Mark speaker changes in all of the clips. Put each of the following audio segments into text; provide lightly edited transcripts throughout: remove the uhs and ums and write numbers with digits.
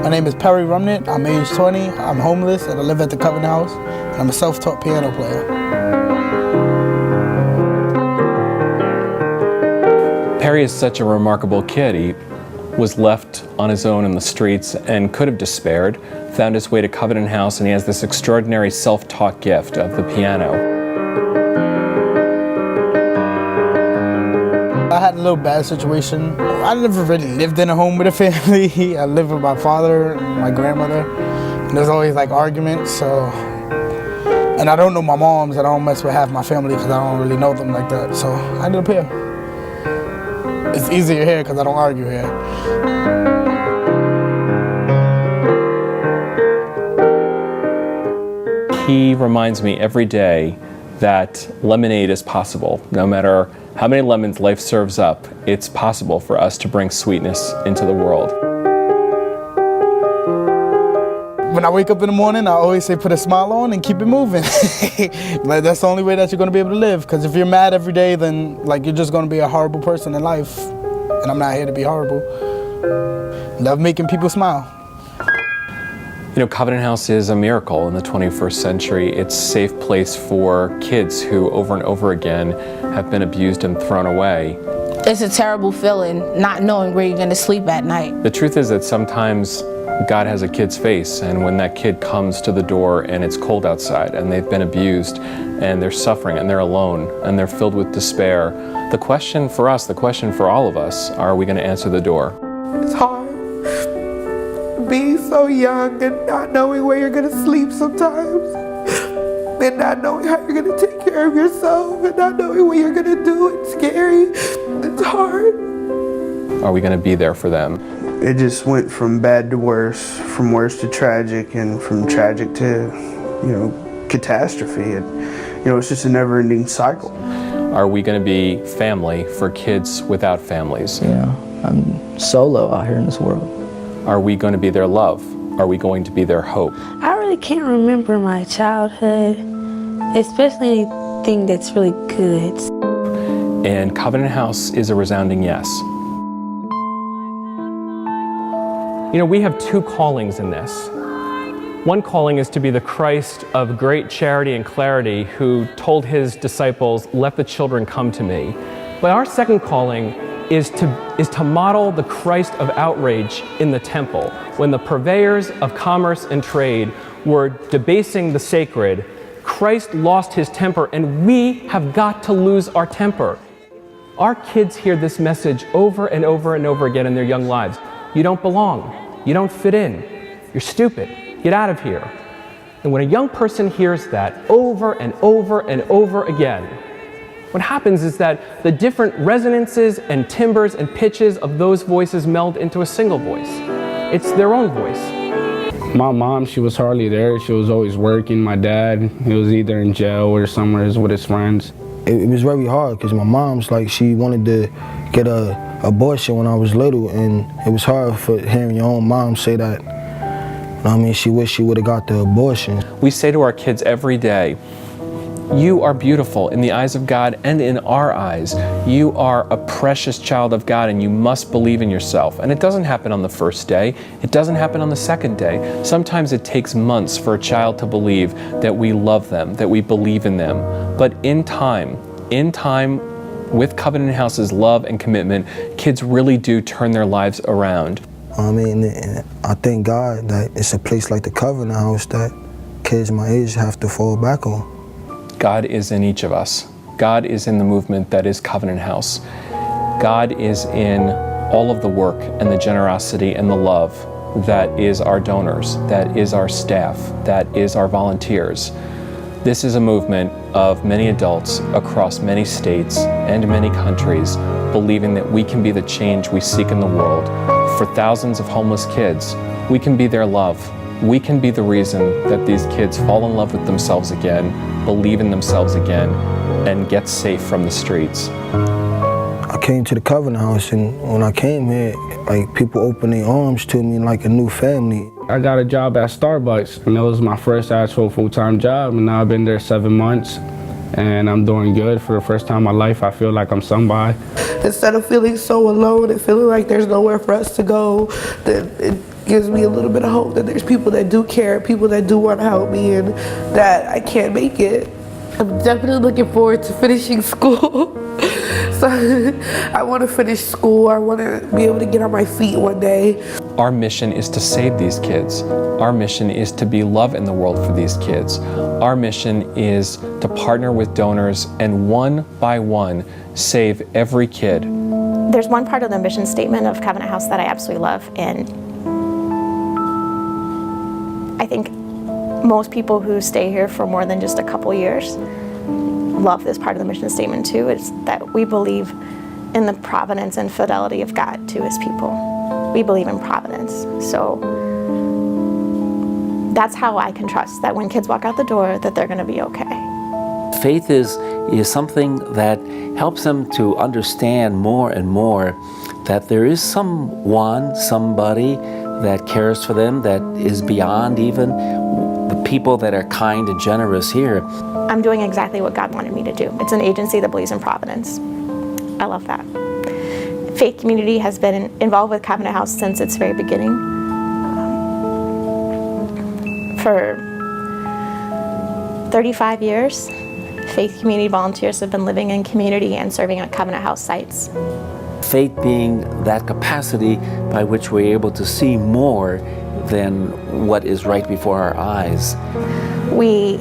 Speaker 1: My name is Perry Rumnett. I'm age 20. I'm homeless and I live at the Covenant House. And I'm a self-taught piano player.
Speaker 2: Perry is such a remarkable kid. He was left on his own in the streets and could have despaired, found his way to Covenant House, and he has this extraordinary self-taught gift of the piano.
Speaker 1: I had a little bad situation. I never really lived in a home with a family. I lived with my father and my grandmother. And there's always like arguments, so. And I don't know my moms, and I don't mess with half my family because I don't really know them like that. So I ended up here. It's easier here because I don't argue here.
Speaker 2: He reminds me every day that lemonade is possible. No matter how many lemons life serves up, it's possible for us to bring sweetness into the world.
Speaker 1: When I wake up in the morning, I always say put a smile on and keep it moving. Like, that's the only way that you're gonna be able to live. Because if you're mad every day, then like you're just gonna be a horrible person in life. And I'm not here to be horrible. Love making people smile.
Speaker 2: You know, Covenant House is a miracle in the 21st century. It's a safe place for kids who over and over again have been abused and thrown away.
Speaker 3: It's a terrible feeling not knowing where you're going to sleep at night.
Speaker 2: The truth is that sometimes God has a kid's face, and when that kid comes to the door and it's cold outside and they've been abused and they're suffering and they're alone and they're filled with despair, the question for us, the question for all of us, are we going to answer the door?
Speaker 4: It's hard. Being so young and not knowing where you're gonna sleep sometimes, and not knowing how you're gonna take care of yourself, and not knowing what you're gonna do. It's scary. It's hard.
Speaker 2: Are we gonna be there for them?
Speaker 5: It just went from bad to worse, from worse to tragic, and from tragic to, catastrophe. And, it's just a never-ending cycle.
Speaker 2: Are we gonna be family for kids without families?
Speaker 6: Yeah, I'm solo out here in this world.
Speaker 2: Are we going to be their love? Are we going to be their hope?
Speaker 7: I really can't remember my childhood, especially anything that's really good.
Speaker 2: And Covenant House is a resounding yes. You know, we have two callings in this. One calling is to be the Christ of great charity and clarity who told his disciples, "Let the children come to me." But our second calling is to model the Christ of outrage in the temple. When the purveyors of commerce and trade were debasing the sacred, Christ lost his temper, and we have got to lose our temper. Our kids hear this message over and over and over again in their young lives. You don't belong. You don't fit in. You're stupid. Get out of here. And when a young person hears that over and over and over again, what happens is that the different resonances and timbres and pitches of those voices meld into a single voice. It's their own voice.
Speaker 8: My mom, she was hardly there. She was always working. My dad, he was either in jail or somewhere with his friends.
Speaker 9: It was very hard because my mom's like, she wanted to get a abortion when I was little, and it was hard for hearing your own mom say that. I mean, she wished she would have got the abortion.
Speaker 2: We say to our kids every day, you are beautiful in the eyes of God and in our eyes. You are a precious child of God, and you must believe in yourself. And it doesn't happen on the first day. It doesn't happen on the second day. Sometimes it takes months for a child to believe that we love them, that we believe in them. But in time, with Covenant House's love and commitment, kids really do turn their lives around.
Speaker 9: I mean, I thank God that it's a place like the Covenant House that kids my age have to fall back on.
Speaker 2: God is in each of us. God is in the movement that is Covenant House. God is in all of the work and the generosity and the love that is our donors, that is our staff, that is our volunteers. This is a movement of many adults across many states and many countries believing that we can be the change we seek in the world. For thousands of homeless kids, we can be their love. We can be the reason that these kids fall in love with themselves again, believe in themselves again, and get safe from the streets.
Speaker 9: I came to the Covenant House, and when I came here, like, people opened their arms to me like a new family.
Speaker 8: I got a job at Starbucks, and it was my first actual full-time job, and now I've been there 7 months, and I'm doing good. For the first time in my life, I feel like I'm somebody.
Speaker 4: Instead of feeling so alone and feeling like there's nowhere for us to go, gives me a little bit of hope that there's people that do care, people that do want to help me, and that I can't make it. I'm definitely looking forward to finishing school. So I want to finish school. I want to be able to get on my feet one day.
Speaker 2: Our mission is to save these kids. Our mission is to be love in the world for these kids. Our mission is to partner with donors and one by one save every kid.
Speaker 10: There's one part of the mission statement of Covenant House that I absolutely love, and I think most people who stay here for more than just a couple years love this part of the mission statement too. It's that we believe in the providence and fidelity of God to his people. We believe in providence. So that's how I can trust that when kids walk out the door that they're going to be okay.
Speaker 11: Faith is something that helps them to understand more and more that there is someone, somebody that cares for them, that is beyond even the people that are kind and generous here.
Speaker 10: I'm doing exactly what God wanted me to do. It's an agency that believes in providence. I love that. Faith Community has been involved with Covenant House since its very beginning. For 35 years, Faith Community volunteers have been living in community and serving at Covenant House sites.
Speaker 11: Faith being that capacity by which we're able to see more than what is right before our eyes.
Speaker 10: We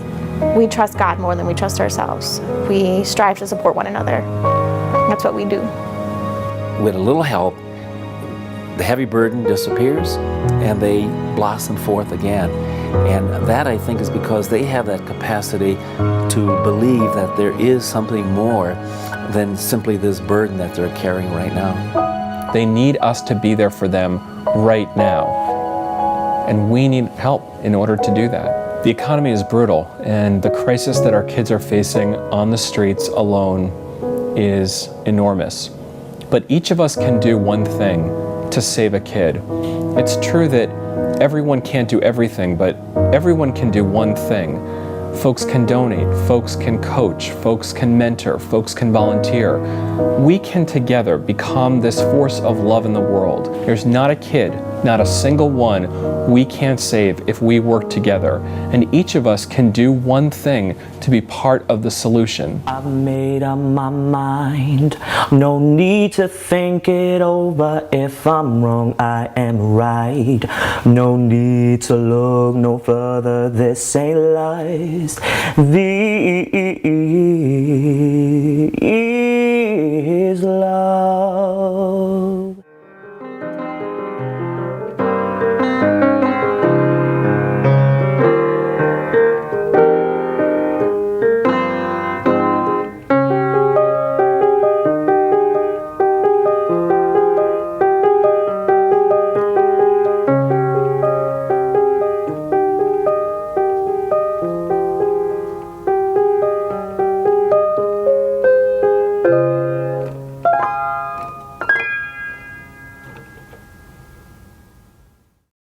Speaker 10: trust God more than we trust ourselves. We strive to support one another. That's what we do.
Speaker 11: With a little help, the heavy burden disappears and they blossom forth again. And that, I think, is because they have that capacity to believe that there is something more than simply this burden that they're carrying right now.
Speaker 2: They need us to be there for them right now. And we need help in order to do that. The economy is brutal, and the crisis that our kids are facing on the streets alone is enormous. But each of us can do one thing to save a kid. It's true that everyone can't do everything, but everyone can do one thing. Folks can donate, folks can coach, folks can mentor, folks can volunteer. We can together become this force of love in the world. There's not a kid, not a single one we can't save if we work together. And each of us can do one thing to be part of the solution.
Speaker 12: I've made up my mind, no need to think it over. If I'm wrong, I am right. No need to look no further, this ain't lies. These